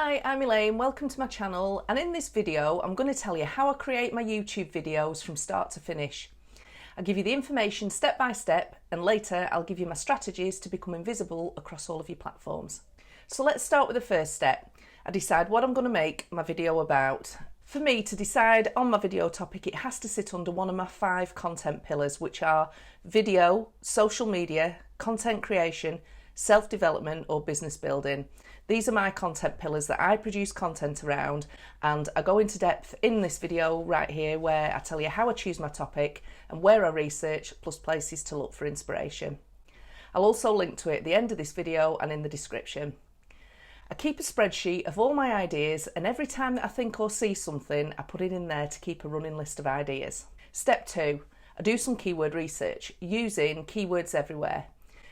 Hi, I'm Elaine, welcome to my channel, and in this video I'm going to tell you how I create my YouTube videos from start to finish. I'll give you the information step by step, and later I'll give you my strategies to become invisible across all of your platforms. So let's start with the first step. I decide what I'm going to make my video about. For me to decide on my video topic, it has to sit under one of my 5 content pillars, which are video, social media, content creation, self-development or business building. These are my content pillars that I produce content around, and I go into depth in this video right here where I tell you how I choose my topic and where I research, plus places to look for inspiration. I'll also link to it at the end of this video and in the description. I keep a spreadsheet of all my ideas, and every time that I think or see something, I put it in there to keep a running list of ideas. Step 2, I do some keyword research using Keywords Everywhere.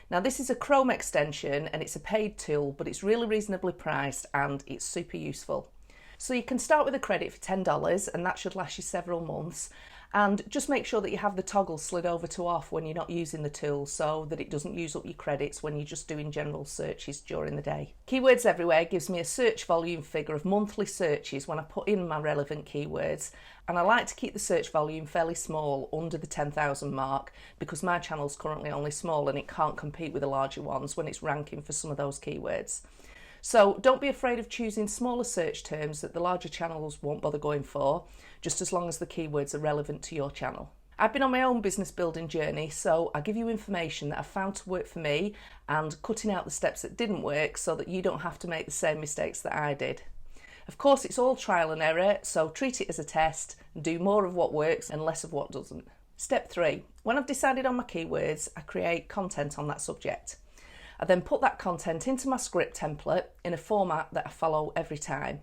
Now this is a Chrome extension and it's a paid tool, but it's really reasonably priced and it's super useful. So you can start with a credit for $10 and that should last you several months, and just make sure that you have the toggle slid over to off when you're not using the tool so that it doesn't use up your credits when you're just doing general searches during the day. Keywords Everywhere gives me a search volume figure of monthly searches when I put in my relevant keywords, and I like to keep the search volume fairly small, under the 10,000 mark, because my channel's currently only small and it can't compete with the larger ones when it's ranking for some of those keywords. So don't be afraid of choosing smaller search terms that the larger channels won't bother going for, just as long as the keywords are relevant to your channel. I've been on my own business building journey, so I give you information that I found to work for me and cutting out the steps that didn't work so that you don't have to make the same mistakes that I did. Of course, it's all trial and error, so treat it as a test and do more of what works and less of what doesn't. Step 3, when I've decided on my keywords, I create content on that subject. I then put that content into my script template in a format that I follow every time.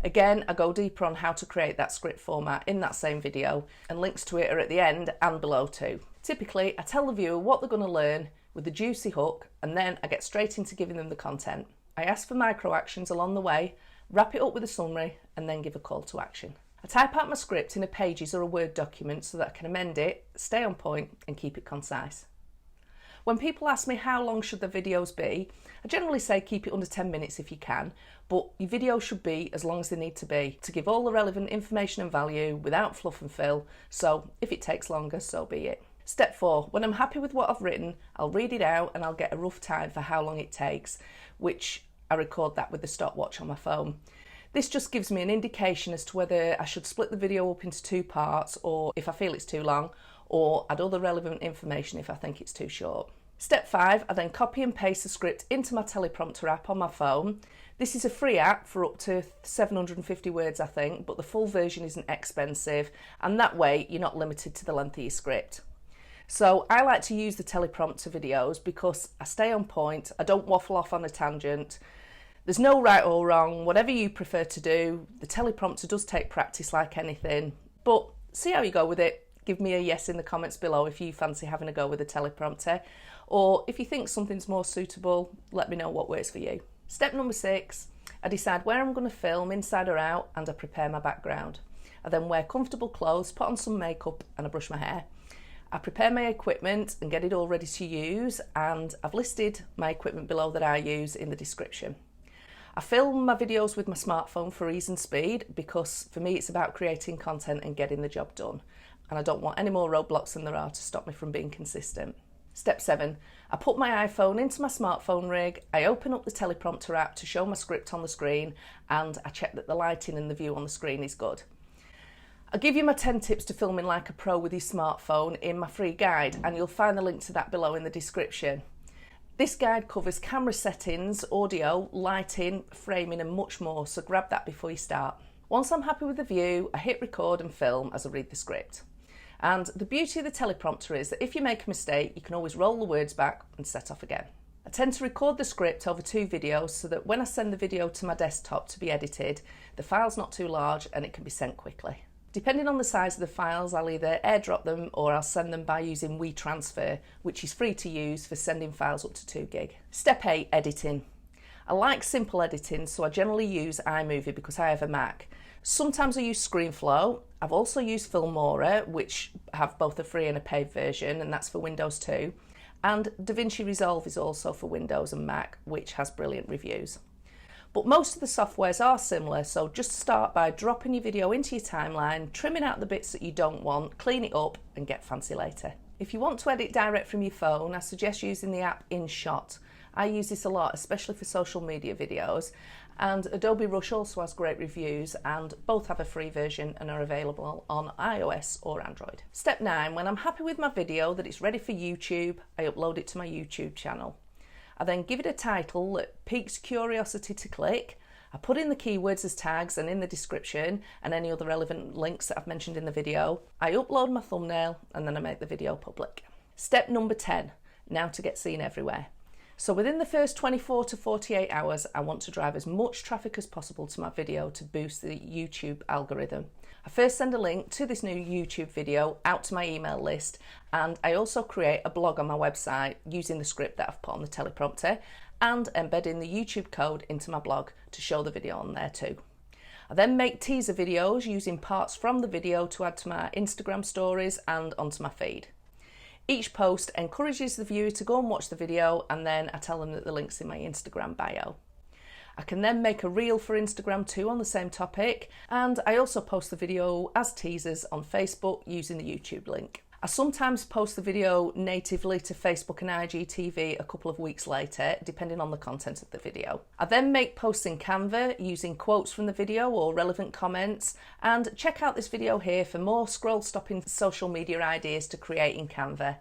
Again, I go deeper on how to create that script format in that same video, and links to it are at the end and below too. Typically, I tell the viewer what they're going to learn with the juicy hook, and then I get straight into giving them the content. I ask for micro actions along the way, wrap it up with a summary, and then give a call to action. I type out my script in a Pages or a Word document so that I can amend it, stay on point, and keep it concise. When people ask me how long should the videos be, I generally say keep it under 10 minutes if you can, but your videos should be as long as they need to be to give all the relevant information and value without fluff and fill, so if it takes longer, so be it. Step 4, when I'm happy with what I've written, I'll read it out and I'll get a rough time for how long it takes, which I record that with the stopwatch on my phone. This just gives me an indication as to whether I should split the video up into 2 parts, or if I feel it's too long, or add other relevant information if I think it's too short. Step 5, I then copy and paste the script into my teleprompter app on my phone. This is a free app for up to 750 words I think, but the full version isn't expensive, and that way you're not limited to the length of your script. So I like to use the teleprompter videos because I stay on point, I don't waffle off on a tangent. There's no right or wrong, whatever you prefer to do. The teleprompter does take practice like anything, but see how you go with it. Give me a yes in the comments below if you fancy having a go with a teleprompter, or if you think something's more suitable, let me know what works for you. Step number 6, I decide where I'm going to film, inside or out, and I prepare my background. I then wear comfortable clothes, put on some makeup, and I brush my hair. I prepare my equipment and get it all ready to use, and I've listed my equipment below that I use in the description. I film my videos with my smartphone for ease and speed because for me it's about creating content and getting the job done, and I don't want any more roadblocks than there are to stop me from being consistent. Step 7, I put my iPhone into my smartphone rig, I open up the teleprompter app to show my script on the screen, and I check that the lighting and the view on the screen is good. I'll give you my 10 tips to filming like a pro with your smartphone in my free guide, and you'll find the link to that below in the description. This guide covers camera settings, audio, lighting, framing and much more, so grab that before you start. Once I'm happy with the view, I hit record and film as I read the script. And the beauty of the teleprompter is that if you make a mistake, you can always roll the words back and set off again. I tend to record the script over 2 videos so that when I send the video to my desktop to be edited, the file's not too large and it can be sent quickly. Depending on the size of the files, I'll either airdrop them or I'll send them by using WeTransfer, which is free to use for sending files up to 2 gig. Step 8, editing. I like simple editing, so I generally use iMovie because I have a Mac. Sometimes I use ScreenFlow. I've also used Filmora, which have both a free and a paid version, and that's for Windows too. And DaVinci Resolve is also for Windows and Mac, which has brilliant reviews. But most of the softwares are similar, so just start by dropping your video into your timeline, trimming out the bits that you don't want, clean it up and get fancy later. If you want to edit direct from your phone, I suggest using the app InShot. I use this a lot, especially for social media videos, and Adobe Rush also has great reviews, and both have a free version and are available on iOS or Android. Step 9, when I'm happy with my video that it's ready for YouTube, I upload it to my YouTube channel. I then give it a title that piques curiosity to click. I put in the keywords as tags and in the description and any other relevant links that I've mentioned in the video. I upload my thumbnail and then I make the video public. Step number 10, now to get seen everywhere. So within the first 24 to 48 hours, I want to drive as much traffic as possible to my video to boost the YouTube algorithm. I first send a link to this new YouTube video out to my email list, and I also create a blog on my website using the script that I've put on the teleprompter and embedding the YouTube code into my blog to show the video on there too. I then make teaser videos using parts from the video to add to my Instagram stories and onto my feed. Each post encourages the viewer to go and watch the video, and then I tell them that the link's in my Instagram bio. I can then make a reel for Instagram too on the same topic, and I also post the video as teasers on Facebook using the YouTube link. I sometimes post the video natively to Facebook and IGTV a couple of weeks later, depending on the content of the video. I then make posts in Canva using quotes from the video or relevant comments, and check out this video here for more scroll-stopping social media ideas to create in Canva.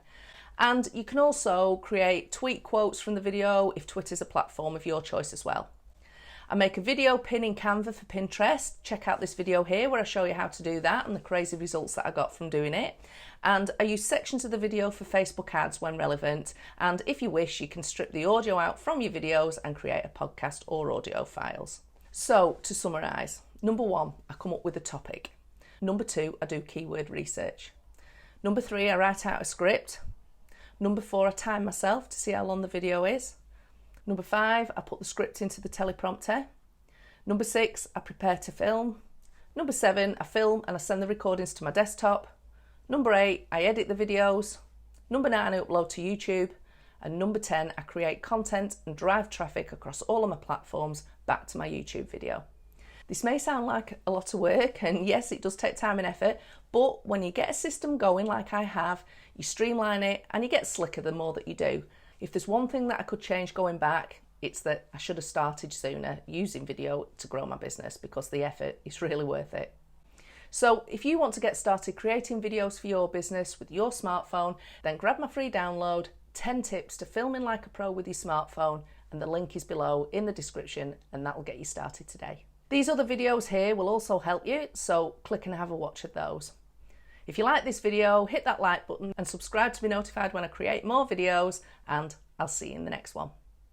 And you can also create tweet quotes from the video if Twitter's a platform of your choice as well. I make a video pin in Canva for Pinterest. Check out this video here where I show you how to do that and the crazy results that I got from doing it. And I use sections of the video for Facebook ads when relevant. And if you wish, you can strip the audio out from your videos and create a podcast or audio files. So to summarise, number 1, I come up with a topic. Number 2, I do keyword research. Number 3, I write out a script. Number 4, I time myself to see how long the video is. Number 5, I put the script into the teleprompter. Number 6, I prepare to film. Number 7, I film and I send the recordings to my desktop. Number 8, I edit the videos. Number 9, I upload to YouTube. And number 10, I create content and drive traffic across all of my platforms back to my YouTube video. This may sound like a lot of work, and yes, it does take time and effort, but when you get a system going like I have, you streamline it and you get slicker the more that you do. If there's one thing that I could change going back, it's that I should have started sooner using video to grow my business, because the effort is really worth it. So if you want to get started creating videos for your business with your smartphone, then grab my free download, 10 tips to filming like a pro with your smartphone, and the link is below in the description, and that will get you started today. These other videos here will also help you, so click and have a watch of those. If you like this video, hit that like button and subscribe to be notified when I create more videos, and I'll see you in the next one.